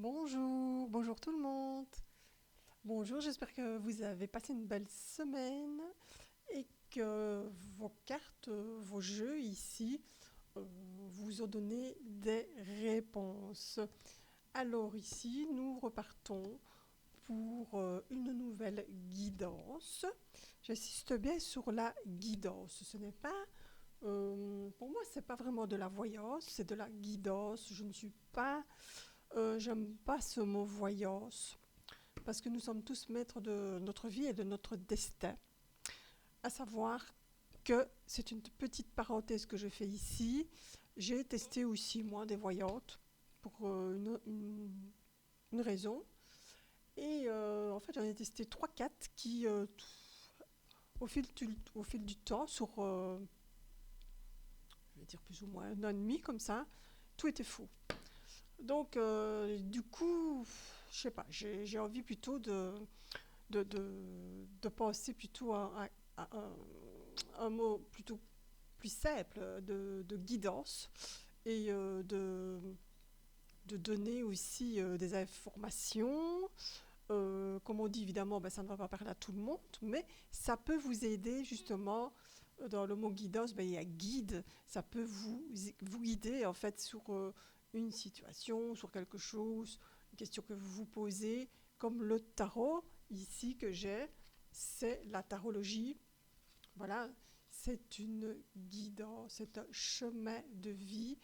Bonjour, bonjour tout le monde. Bonjour, j'espère que vous avez passé une belle semaine et que vos cartes, vos jeux ici vous ont donné des réponses. Alors ici, nous repartons pour une nouvelle guidance. J'insiste bien sur la guidance. Ce n'est pas, pour moi, c'est pas vraiment de la voyance, c'est de la guidance. Je ne suis pas, j'aime pas ce mot voyance parce que nous sommes tous maîtres de notre vie et de notre destin. À savoir que c'est une petite parenthèse que je fais ici. J'ai testé aussi, moi, des voyantes pour une raison. Et en fait, j'en ai testé trois quatre qui, au fil du temps, sur, je vais dire plus ou moins un an et demi, comme ça, tout était faux. Donc, du coup, je sais pas, j'ai envie plutôt de penser plutôt à un mot plutôt plus simple de guidance et de donner aussi des informations. Comme on dit, évidemment, ben, ça ne va pas parler à tout le monde, mais ça peut vous aider justement. Dans le mot guidance, ben, il y a guide, ça peut vous guider en fait sur une situation, sur quelque chose, une question que vous vous posez, comme le tarot ici que j'ai, c'est la tarologie. Voilà, c'est une guidance, c'est un chemin de vie.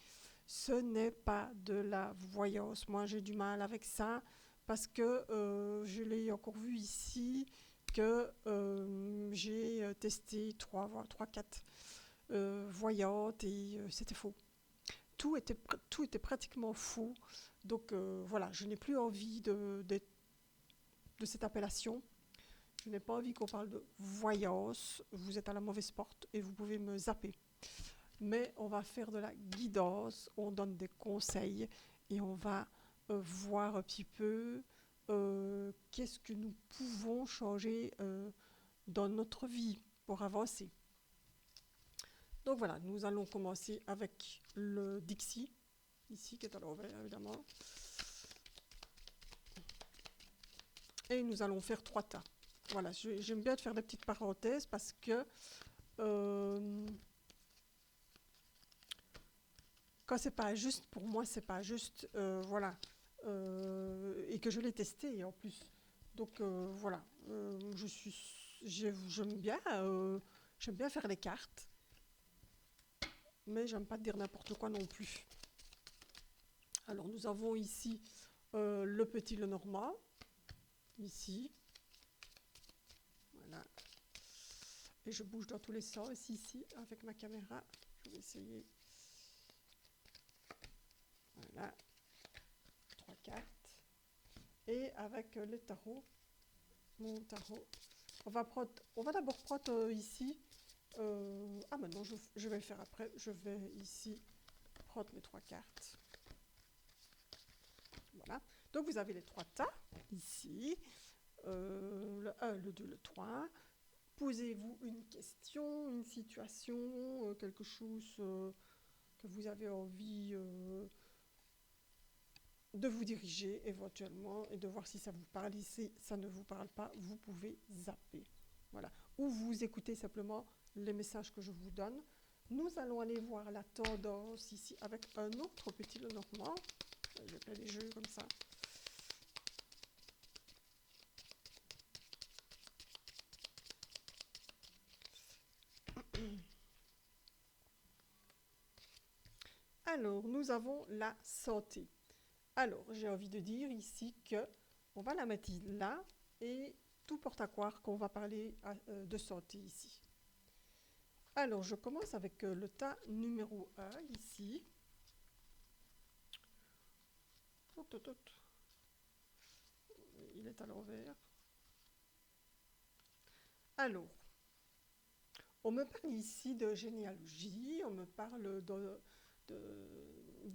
Ce n'est pas de la voyance. Moi, j'ai du mal avec ça parce que je l'ai encore vu ici que j'ai testé trois, quatre voyantes et c'était faux. Tout était pratiquement faux. Donc voilà, je n'ai plus envie de cette appellation. Je n'ai pas envie qu'on parle de voyance. Vous êtes à la mauvaise porte et vous pouvez me zapper. Mais on va faire de la guidance, on donne des conseils et on va voir un petit peu qu'est-ce que nous pouvons changer dans notre vie pour avancer. Donc voilà, nous allons commencer avec le Dixie, ici qui est à l'envers évidemment. Et nous allons faire trois tas. Voilà, j'aime bien faire des petites parenthèses parce que euh, quand c'est pas juste, pour moi, c'est pas juste, voilà, et que je l'ai testé en plus. Donc voilà, j'aime bien faire les cartes, mais j'aime pas dire n'importe quoi non plus. Alors nous avons ici le petit Lenormand, ici, voilà, et je bouge dans tous les sens ici avec ma caméra. Je vais essayer, voilà, trois cartes, et avec le tarot, mon tarot. On va d'abord prendre ici. Ah, maintenant, je vais le faire après. Je vais ici prendre mes trois cartes. Voilà. Donc, vous avez les trois tas ici. Le 1, le 2, le 3. Posez-vous une question, une situation, quelque chose que vous avez envie de vous diriger éventuellement et de voir si ça vous parle. Si ça ne vous parle pas, vous pouvez zapper. Voilà. Ou vous écoutez simplement les messages que je vous donne. Nous allons aller voir la tendance ici avec un autre petit Lenormand. Je fais des jeux comme ça. Alors, nous avons la santé. Alors, j'ai envie de dire ici que on va la mettre là et tout porte à croire qu'on va parler de santé ici. Alors, je commence avec le tas numéro 1 ici. Il est à l'envers. Alors, on me parle ici de généalogie, on me parle de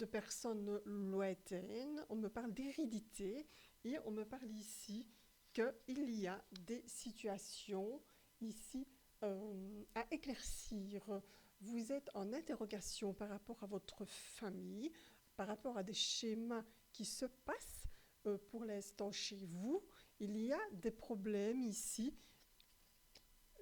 personnes lointaines, on me parle d'hérédité et on me parle ici qu'il y a des situations ici à éclaircir. Vous êtes en interrogation par rapport à votre famille, par rapport à des schémas qui se passent pour l'instant chez vous, il y a des problèmes ici.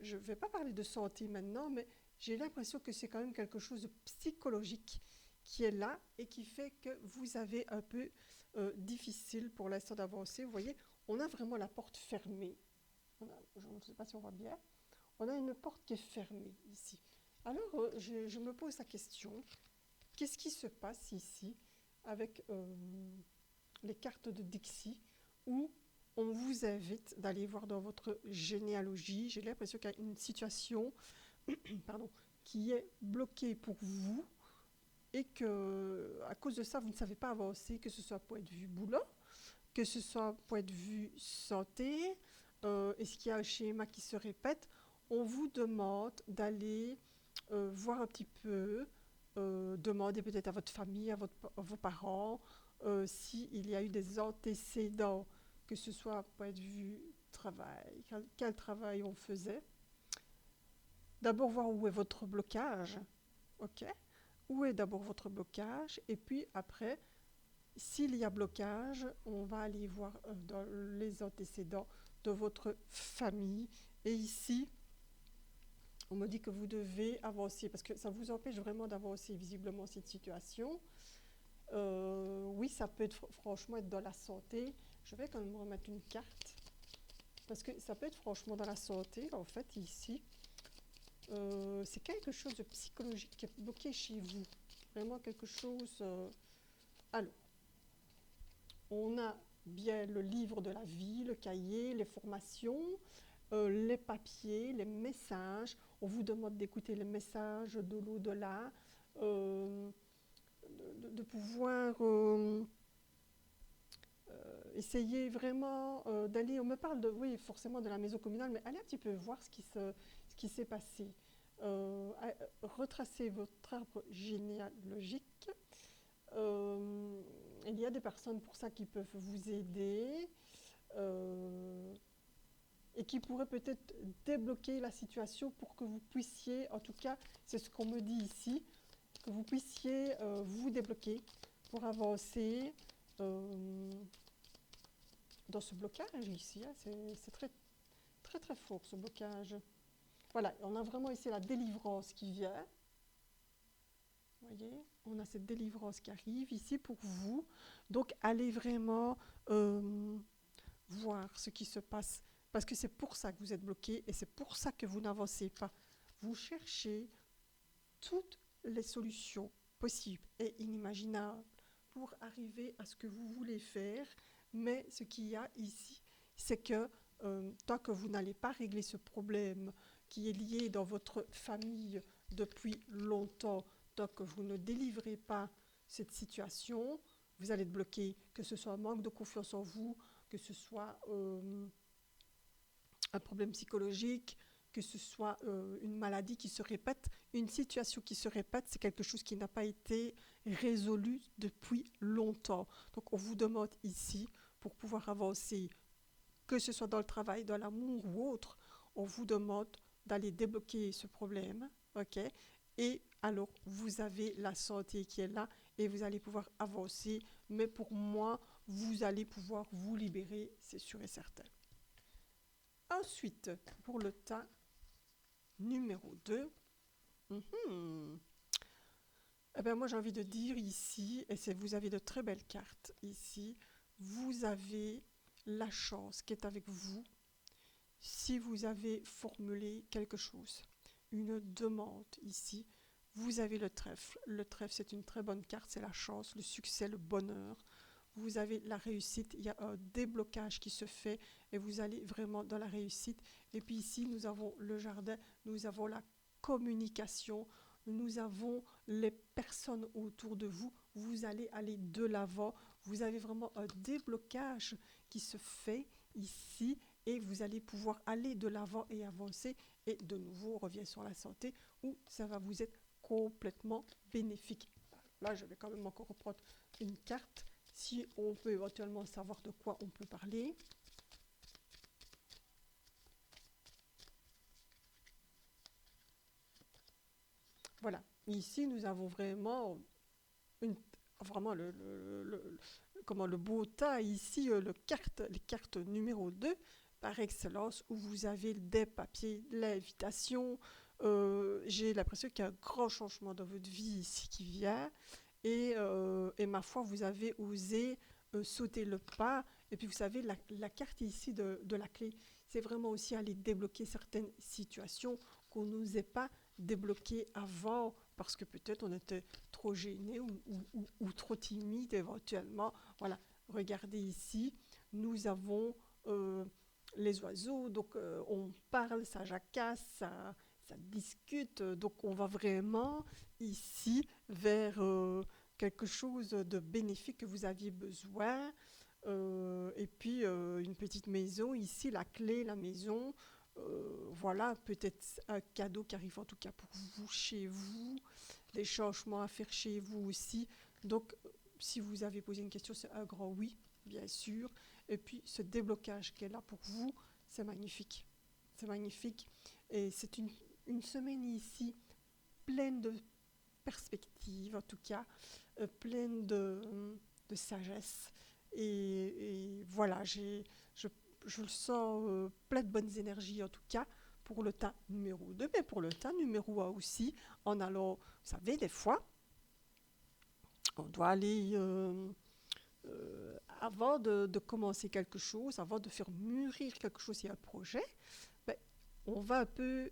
Je ne vais pas parler de santé maintenant, mais j'ai l'impression que c'est quand même quelque chose de psychologique qui est là et qui fait que vous avez un peu difficile pour l'instant d'avancer. Vous voyez, on a vraiment la porte fermée. Je ne sais pas si on voit bien. On a une porte qui est fermée ici. Alors, je me pose la question, qu'est-ce qui se passe ici avec les cartes de Dixie où on vous invite d'aller voir dans votre généalogie. J'ai l'impression qu'il y a une situation pardon, qui est bloquée pour vous et que, à cause de ça, vous ne savez pas avancer, que ce soit point de vue boulot, que ce soit point de vue santé. Est-ce qu'il y a un schéma qui se répète? On vous demande d'aller voir un petit peu, demander peut-être à votre famille, à vos parents, s'il y a eu des antécédents, que ce soit point de vue travail, quel travail on faisait. D'abord voir où est votre blocage, ok? Où est d'abord votre blocage, et puis après, s'il y a blocage, on va aller voir dans les antécédents de votre famille. Et ici, on me dit que vous devez avancer, parce que ça vous empêche vraiment d'avancer visiblement cette situation. Oui, ça peut être, franchement être dans la santé. Je vais quand même remettre une carte, parce que ça peut être franchement dans la santé, en fait, ici. C'est quelque chose de psychologique qui est bloqué chez vous. Vraiment quelque chose... Alors, on a bien le livre de la vie, le cahier, les formations, les papiers, les messages. On vous demande d'écouter les messages de l'au-delà, de pouvoir essayer vraiment d'aller. On me parle de, oui, forcément de la maison communale, mais allez un petit peu voir ce qui s'est passé. Retracez votre arbre généalogique. Il y a des personnes pour ça qui peuvent vous aider et qui pourraient peut-être débloquer la situation pour que vous puissiez, en tout cas, c'est ce qu'on me dit ici, que vous puissiez vous débloquer pour avancer dans ce blocage ici. Hein, c'est très, très, très fort ce blocage. Voilà, on a vraiment ici la délivrance qui vient. Vous voyez, on a cette délivrance qui arrive ici pour vous. Donc, allez vraiment voir ce qui se passe. Parce que c'est pour ça que vous êtes bloqué et c'est pour ça que vous n'avancez pas. Vous cherchez toutes les solutions possibles et inimaginables pour arriver à ce que vous voulez faire. Mais ce qu'il y a ici, c'est que tant que vous n'allez pas régler ce problème qui est lié dans votre famille depuis longtemps, tant que vous ne délivrez pas cette situation, vous allez être bloqué, que ce soit un manque de confiance en vous, que ce soit un problème psychologique, que ce soit une maladie qui se répète, une situation qui se répète, c'est quelque chose qui n'a pas été résolu depuis longtemps. Donc on vous demande ici, pour pouvoir avancer, que ce soit dans le travail, dans l'amour ou autre, on vous demande d'aller débloquer ce problème, ok? Et alors, vous avez la santé qui est là et vous allez pouvoir avancer. Mais pour moi, vous allez pouvoir vous libérer, c'est sûr et certain. Ensuite, pour le tas numéro 2, eh ben moi j'ai envie de dire ici, et vous avez de très belles cartes ici, vous avez la chance qui est avec vous si vous avez formulé quelque chose, une demande ici. Vous avez le trèfle. Le trèfle, c'est une très bonne carte, c'est la chance, le succès, le bonheur. Vous avez la réussite, il y a un déblocage qui se fait et vous allez vraiment dans la réussite. Et puis ici, nous avons le jardin, nous avons la communication, nous avons les personnes autour de vous. Vous allez aller de l'avant. Vous avez vraiment un déblocage qui se fait ici et vous allez pouvoir aller de l'avant et avancer. Et de nouveau, on revient sur la santé où ça va vous être complètement bénéfique. Là, je vais quand même encore reprendre une carte si on peut éventuellement savoir de quoi on peut parler. Voilà, ici nous avons vraiment vraiment comment le beau tas ici, les cartes numéro 2 par excellence, où vous avez des papiers, l'invitation. J'ai l'impression qu'il y a un grand changement dans votre vie ici qui vient. Et ma foi, vous avez osé sauter le pas. Et puis vous savez, la carte ici de la clé, c'est vraiment aussi aller débloquer certaines situations qu'on n'osait pas débloquer avant parce que peut-être on était trop gêné ou trop timide éventuellement. Voilà, regardez ici, nous avons les oiseaux, donc on parle, ça jacasse, ça discute, donc on va vraiment ici vers quelque chose de bénéfique que vous aviez besoin. Et puis une petite maison, ici la clé, la maison, voilà, peut-être un cadeau qui arrive en tout cas pour vous, chez vous, des changements à faire chez vous aussi. Donc, si vous avez posé une question, c'est un grand oui, bien sûr. Et puis, ce déblocage qu'elle a pour vous, c'est magnifique. C'est magnifique. Et c'est une semaine ici pleine de perspectives, en tout cas, pleine de sagesse. Et voilà, je le sens plein de bonnes énergies, en tout cas, pour le tas numéro 2, mais pour le tas numéro 1 aussi, en allant, vous savez, des fois, on doit aller, avant de commencer quelque chose, avant de faire mûrir quelque chose, il y a un projet, ben, on va un peu,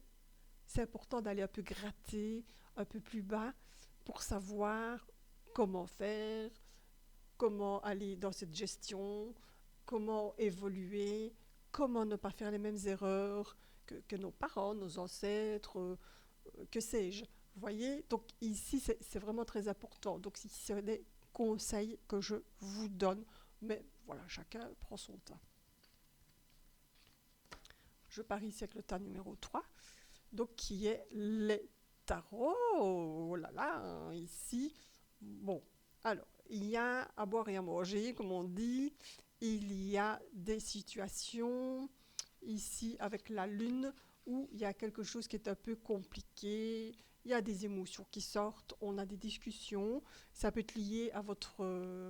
c'est important d'aller un peu gratter, un peu plus bas, pour savoir comment faire, comment aller dans cette gestion, comment évoluer, comment ne pas faire les mêmes erreurs que nos parents, nos ancêtres, que sais-je. Vous voyez, donc ici, c'est vraiment très important. Donc, si c'est des conseils que je vous donne, mais voilà, chacun prend son temps. Je pars ici avec le tas numéro 3, donc qui est les tarots. Oh là là, ici. Bon, alors, il y a à boire et à manger, comme on dit. Il y a des situations ici avec la lune où il y a quelque chose qui est un peu compliqué. Il y a des émotions qui sortent, on a des discussions. Ça peut être lié à votre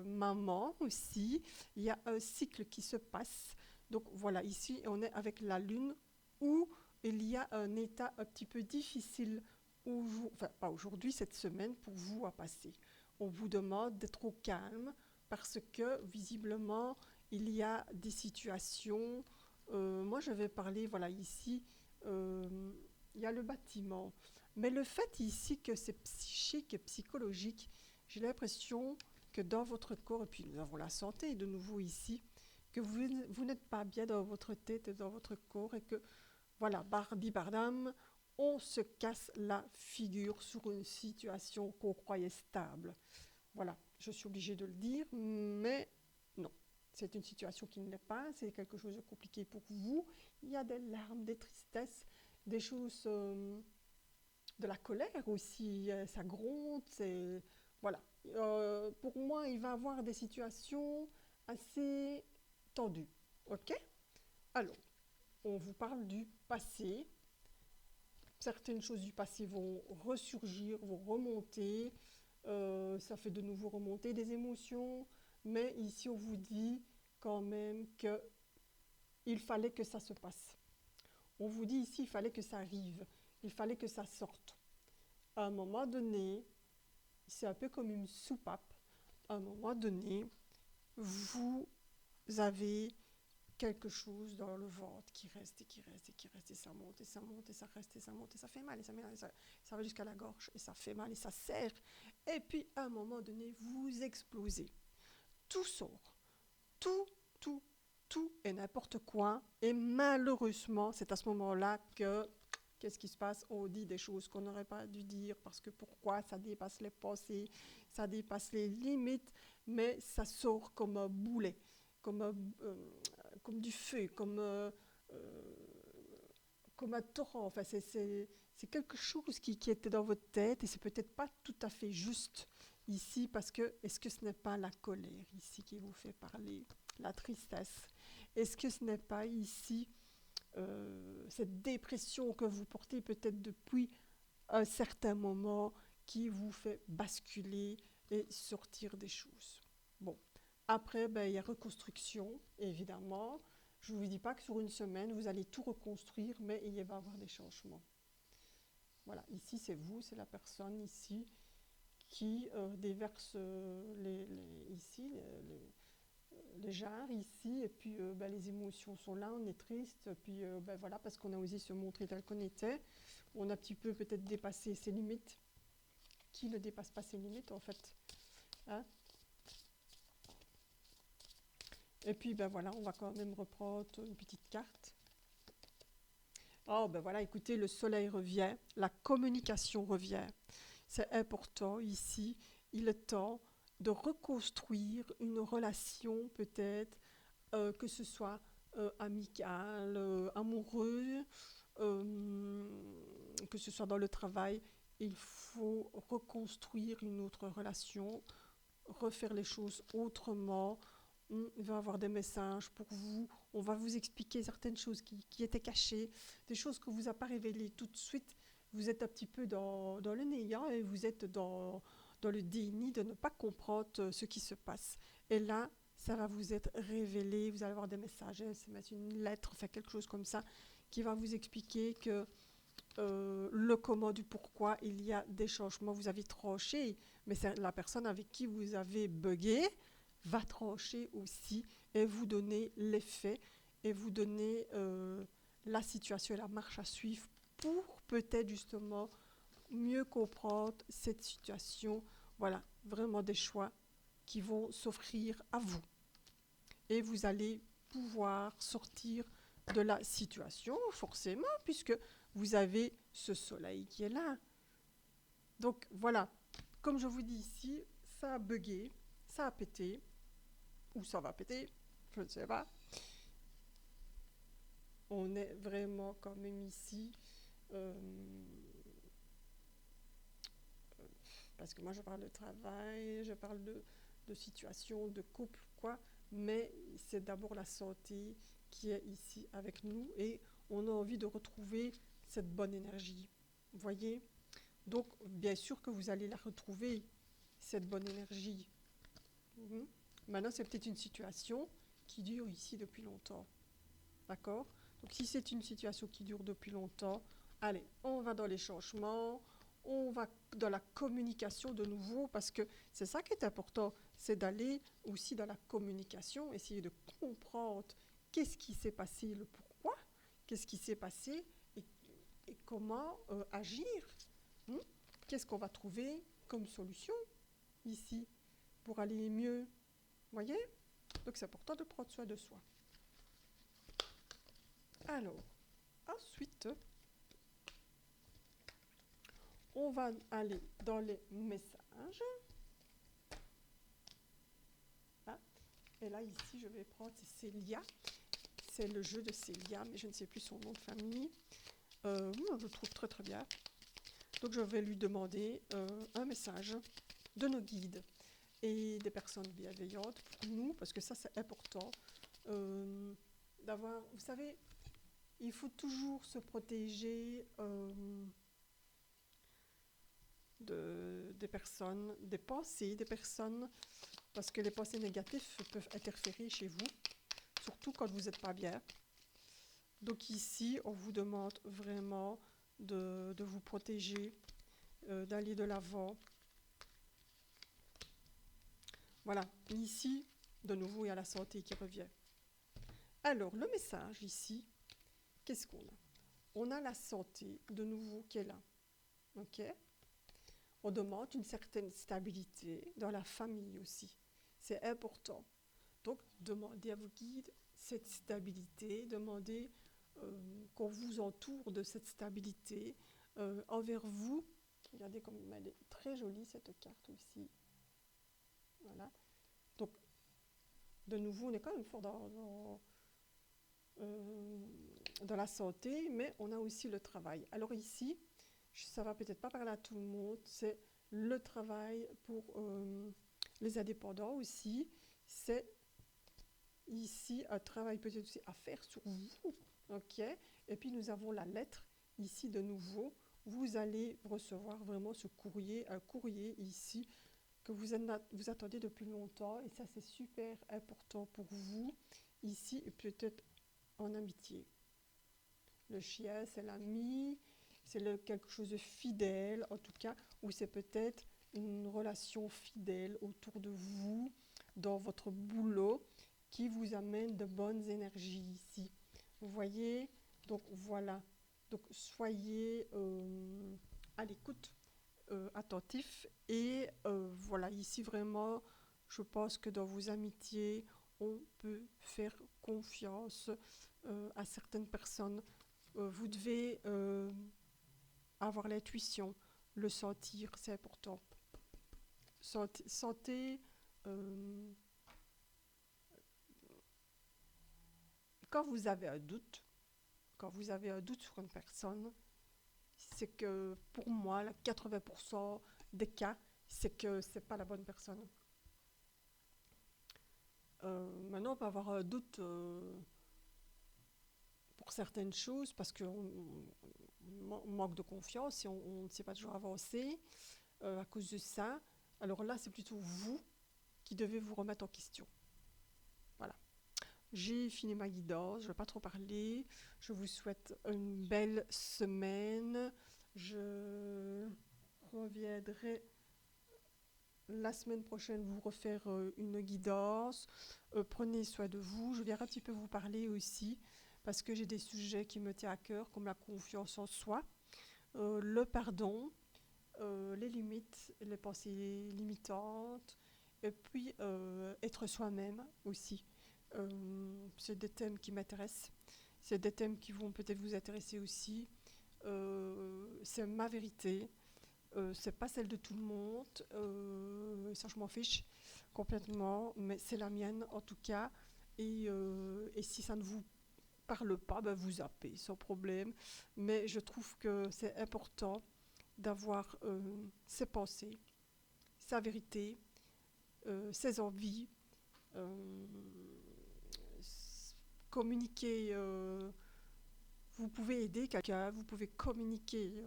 maman aussi. Il y a un cycle qui se passe. Donc voilà, ici on est avec la lune où il y a un état un petit peu difficile, enfin pas aujourd'hui, cette semaine, pour vous à passer. On vous demande d'être au calme parce que visiblement il y a des situations. Moi je vais parler, voilà ici, il y a le bâtiment. Mais le fait ici que c'est psychique et psychologique, j'ai l'impression que dans votre corps, et puis nous avons la santé de nouveau ici, que vous n'êtes pas bien dans votre tête et dans votre corps et que, voilà, bardi bardam, on se casse la figure sur une situation qu'on croyait stable. Voilà, je suis obligée de le dire, mais non. C'est une situation qui ne l'est pas, c'est quelque chose de compliqué pour vous. Il y a des larmes, des tristesses, des choses, de la colère aussi, ça gronde, c'est... Voilà. Pour moi, il va y avoir des situations assez tendues. Ok? Alors, on vous parle du passé. Certaines choses du passé vont ressurgir, vont remonter. Ça fait de nouveau remonter des émotions. Mais ici, on vous dit quand même qu'il fallait que ça se passe. On vous dit ici, il fallait que ça arrive. Il fallait que ça sorte. À un moment donné, c'est un peu comme une soupape. À un moment donné, vous avez quelque chose dans le ventre qui reste et qui reste et qui reste et ça monte et ça monte et ça reste et ça monte et ça fait mal et ça met mal et ça va jusqu'à la gorge et ça fait mal et ça serre. Et puis à un moment donné, vous explosez. Tout sort. Tout, tout, tout et n'importe quoi. Et malheureusement, c'est à ce moment-là que qu'est-ce qui se passe? On dit des choses qu'on n'aurait pas dû dire parce que pourquoi? Ça dépasse les pensées, ça dépasse les limites, mais ça sort comme un boulet, comme du feu, comme un torrent. Enfin, c'est quelque chose qui était dans votre tête et c'est peut-être pas tout à fait juste ici parce que est-ce que ce n'est pas la colère ici qui vous fait parler, la tristesse? Est-ce que ce n'est pas ici cette dépression que vous portez peut-être depuis un certain moment qui vous fait basculer et sortir des choses. Bon, après, ben, il y a reconstruction, évidemment. Je ne vous dis pas que sur une semaine, vous allez tout reconstruire, mais il va y avoir des changements. Voilà, ici c'est vous, c'est la personne ici qui déverse ici les jarres ici, et puis ben, les émotions sont là, on est triste, puis ben, voilà, parce qu'on a osé se montrer tel qu'on était, on a un petit peu peut-être dépassé ses limites. Qui ne dépasse pas ses limites en fait, hein? Et puis ben voilà, on va quand même reprendre une petite carte. Oh ben voilà, écoutez, le soleil revient, la communication revient. C'est important ici, il est temps de reconstruire une relation peut-être, que ce soit amical, amoureux, euh, que ce soit dans le travail. Il faut reconstruire une autre relation, refaire les choses autrement. Il va y avoir des messages pour vous. On va vous expliquer certaines choses qui étaient cachées, des choses que vous n'avez pas révélées tout de suite. Vous êtes un petit peu dans le néant et vous êtes dans le déni de ne pas comprendre ce qui se passe. Et là, ça va vous être révélé. Vous allez avoir des messages, SMS, une lettre, enfin quelque chose comme ça, qui va vous expliquer que le comment du pourquoi il y a des changements. Vous avez tranché, mais c'est la personne avec qui vous avez bugué va trancher aussi et vous donner les faits et vous donner la situation et la marche à suivre pour peut-être justement mieux comprendre cette situation. Voilà, vraiment des choix qui vont s'offrir à vous. Et vous allez pouvoir sortir de la situation, forcément, puisque vous avez ce soleil qui est là. Donc voilà, comme je vous dis ici, ça a bugué, ça a pété, ou ça va péter, je ne sais pas. On est vraiment quand même ici, euh, parce que moi je parle de travail, je parle de situation, de couple, quoi, mais c'est d'abord la santé qui est ici avec nous et on a envie de retrouver cette bonne énergie. Vous voyez? Donc, bien sûr que vous allez la retrouver, cette bonne énergie. Mhm. Maintenant, c'est peut-être une situation qui dure ici depuis longtemps. D'accord? Donc, si c'est une situation qui dure depuis longtemps, allez, on va dans les changements, on va dans la communication de nouveau, parce que c'est ça qui est important, c'est d'aller aussi dans la communication, essayer de comprendre qu'est-ce qui s'est passé, le pourquoi, qu'est-ce qui s'est passé et comment agir. Hmm. Qu'est-ce qu'on va trouver comme solution ici pour aller mieux? Vous voyez? Donc c'est important de prendre soin de soi. Alors, ensuite, on va aller dans les messages. Ah, et là, ici, je vais prendre Célia. C'est le jeu de Célia, mais je ne sais plus son nom de famille. Je le trouve très très bien. Donc je vais lui demander un message de nos guides et des personnes bienveillantes pour nous, parce que ça c'est important d'avoir, vous savez, il faut toujours se protéger des personnes, des pensées des personnes, parce que les pensées négatives peuvent interférer chez vous, surtout quand vous n'êtes pas bien. Donc ici, on vous demande vraiment de vous protéger, d'aller de l'avant. Voilà, ici, de nouveau, il y a la santé qui revient. Alors, le message ici, qu'est-ce qu'on a? On a la santé, de nouveau, qui est là. Ok? On demande une certaine stabilité dans la famille aussi. C'est important. Donc, demandez à vos guides cette stabilité, demandez qu'on vous entoure de cette stabilité envers vous. Regardez comme elle est très jolie, cette carte aussi. Voilà. Donc, de nouveau, on est quand même fort dans la santé, mais on a aussi le travail. Alors ici, ça va peut-être pas parler à tout le monde, c'est le travail pour les indépendants aussi. C'est ici un travail peut-être aussi à faire sur vous. Ok. Et puis nous avons la lettre ici de nouveau. Vous allez recevoir vraiment ce courrier, un courrier ici que vous attendez depuis longtemps, et ça c'est super important pour vous, ici, et peut-être en amitié. Le chien, c'est l'ami, c'est quelque chose de fidèle, en tout cas, ou c'est peut-être une relation fidèle autour de vous, dans votre boulot, qui vous amène de bonnes énergies ici. Vous voyez? Donc voilà. Donc soyez à l'écoute, attentif, et voilà, ici vraiment, je pense que dans vos amitiés, on peut faire confiance à certaines personnes. Vous devez avoir l'intuition, le sentir, c'est important. Sentez, euh, quand vous avez un doute, quand vous avez un doute sur une personne, c'est que pour moi, 80% des cas, c'est que c'est pas la bonne personne. Maintenant, on peut avoir un doute pour certaines choses parce qu'on manque de confiance et on ne sait pas toujours avancer à cause de ça. Alors là, c'est plutôt vous qui devez vous remettre en question. Voilà. J'ai fini ma guidance, je ne vais pas trop parler. Je vous souhaite une belle semaine. Je reviendrai la semaine prochaine vous refaire une guidance. Prenez soin de vous. Je viendrai un petit peu vous parler aussi parce que j'ai des sujets qui me tiennent à cœur, comme la confiance en soi, le pardon, les limites, les pensées limitantes, et puis être soi-même aussi. C'est des thèmes qui m'intéressent. C'est des thèmes qui vont peut-être vous intéresser aussi. C'est ma vérité. C'est pas celle de tout le monde. Ça, je m'en fiche complètement. Mais c'est la mienne, en tout cas. Et si ça ne vous parle pas, ben vous zappez sans problème. Mais je trouve que c'est important d'avoir ses pensées, sa vérité, ses envies, euh, communiquer. Vous pouvez aider quelqu'un, vous pouvez communiquer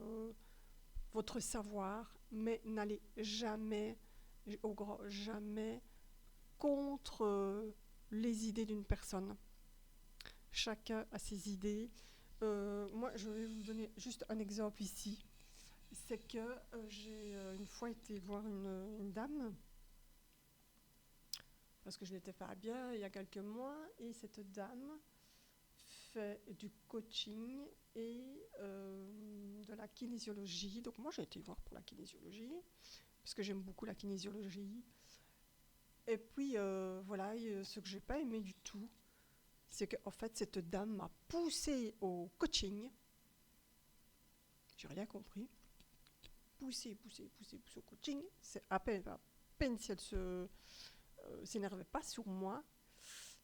votre savoir, mais n'allez jamais, au grand jamais, contre les idées d'une personne. Chacun a ses idées. Moi, je vais vous donner juste un exemple ici. C'est que j'ai une fois été voir une dame, parce que je n'étais pas bien il y a quelques mois, et cette dame fait du coaching et de la kinésiologie. Donc moi j'ai été voir pour la kinésiologie, parce que j'aime beaucoup la kinésiologie. Et puis voilà, ce que j'ai pas aimé du tout, c'est qu'en fait cette dame m'a poussée au coaching. J'ai rien compris. Poussée au coaching. C'est à peine si elle s'énervait pas sur moi.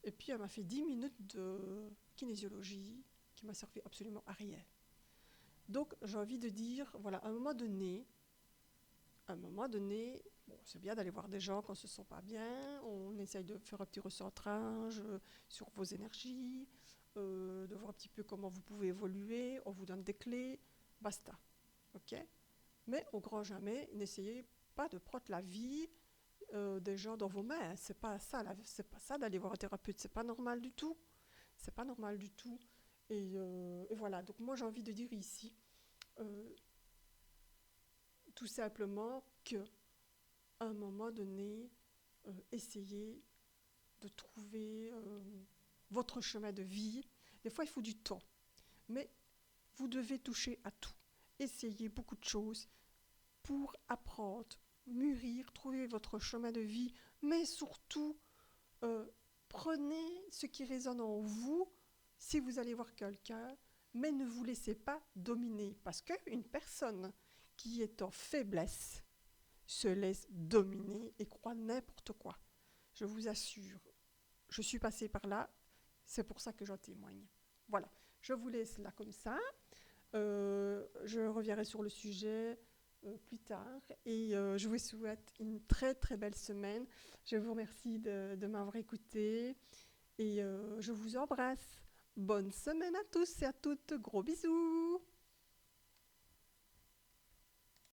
Et puis elle m'a fait 10 minutes de kinésiologie qui m'a servi absolument à rien. Donc j'ai envie de dire, voilà, à un moment donné, bon, c'est bien d'aller voir des gens quand on ne se sent pas bien, on essaye de faire un petit recentrage sur vos énergies, de voir un petit peu comment vous pouvez évoluer, on vous donne des clés, basta. Ok ? Mais au grand jamais, n'essayez pas de prendre la vie des gens dans vos mains. C'est pas ça d'aller voir un thérapeute, c'est pas normal du tout. C'est pas normal du tout. Et voilà, donc moi j'ai envie de dire ici, euh, tout simplement que à un moment donné, essayez de trouver votre chemin de vie. Des fois, il faut du temps, mais vous devez toucher à tout. Essayez beaucoup de choses pour apprendre, mûrir, trouver votre chemin de vie, mais surtout, euh, prenez ce qui résonne en vous si vous allez voir quelqu'un, mais ne vous laissez pas dominer, parce qu'une personne qui est en faiblesse se laisse dominer et croit n'importe quoi. Je vous assure, je suis passée par là, c'est pour ça que j'en témoigne. Voilà, je vous laisse là comme ça. Je reviendrai sur le sujet plus tard et je vous souhaite une très très belle semaine. Je vous remercie de m'avoir écouté et je vous embrasse. Bonne semaine à tous et à toutes, gros bisous.